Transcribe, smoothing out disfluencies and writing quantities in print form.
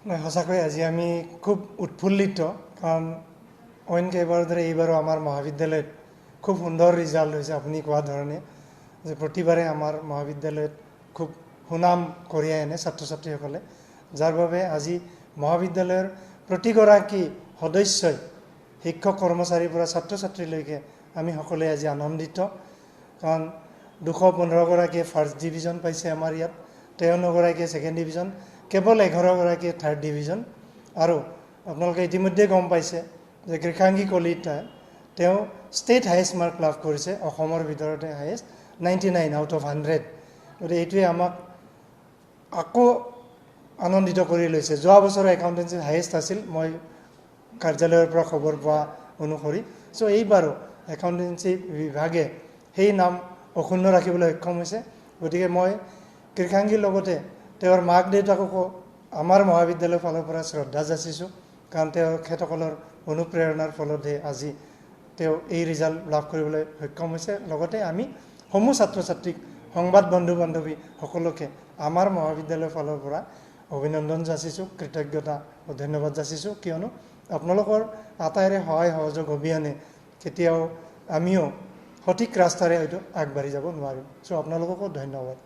সঁচাকৈ আজি আমি খুব উৎফুল্লিত কাৰণ অইন কেইবাৰৰ দৰে এইবাৰো আমাৰ মহাবিদ্যালয়ত খুব সুন্দৰ ৰিজাল্ট হৈছে। আপুনি কোৱা ধৰণে যে প্ৰতিবাৰে আমাৰ মহাবিদ্যালয়ত খুব সুনাম কঢ়িয়াই আনে ছাত্ৰ ছাত্ৰীসকলে, যাৰ বাবে আজি মহাবিদ্যালয়ৰ প্ৰতিগৰাকী সদস্যই শিক্ষক কৰ্মচাৰীৰ পৰা ছাত্ৰ ছাত্ৰীলৈকে আমি সকলোৱে আজি আনন্দিত। কাৰণ 215গৰাকীয়ে ফাৰ্ষ্ট ডিভিজন পাইছে আমাৰ ইয়াত, 53গৰাকীয়ে ছেকেণ্ড ডিভিজন, কেৱল 11গৰাকীয়ে থাৰ্ড ডিভিজন। আৰু আপোনালোকে ইতিমধ্যে গম পাইছে যে কৃষাংগী কলিতা তেওঁ ষ্টেট হায়েষ্ট মাৰ্ক লাভ কৰিছে, অসমৰ ভিতৰতে হায়েষ্ট 99 আউট অফ 100। গতিকে এইটোৱে আমাক আকৌ আনন্দিত কৰি লৈছে। যোৱা বছৰৰ একাউণ্টেঞ্চিত হায়েষ্ট আছিল, মই কাৰ্যালয়ৰ পৰা খবৰ পোৱা অনুসৰি। চ' এইবাৰো একাউণ্টেঞ্চি বিভাগে সেই নাম অক্ষুণ্ণ ৰাখিবলৈ সক্ষম হৈছে। গতিকে মই কৃষাংগীৰ লগতে তেওঁৰ মাক দেউতাককো আমাৰ মহাবিদ্যালয়ৰ ফালৰ পৰা শ্ৰদ্ধা যাচিছোঁ, কাৰণ তেখেতসকলৰ অনুপ্ৰেৰণাৰ ফলতহে আজি তেওঁ এই ৰিজাল্ট লাভ কৰিবলৈ সক্ষম হৈছে। লগতে আমি সমূহ ছাত্ৰ ছাত্ৰীক, সংবাদ বন্ধু বান্ধৱী সকলোকে আমাৰ মহাবিদ্যালয়ৰ ফালৰ পৰা অভিনন্দন যাচিছোঁ, কৃতজ্ঞতা আৰু ধন্যবাদ যাচিছোঁ। কিয়নো আপোনালোকৰ আটাইৰে সহায় সহযোগ অবিহনে কেতিয়াও আমিও সঠিক ৰাস্তাৰে হয়তো আগবাঢ়ি যাব নোৱাৰিম। চ' আপোনালোককো ধন্যবাদ।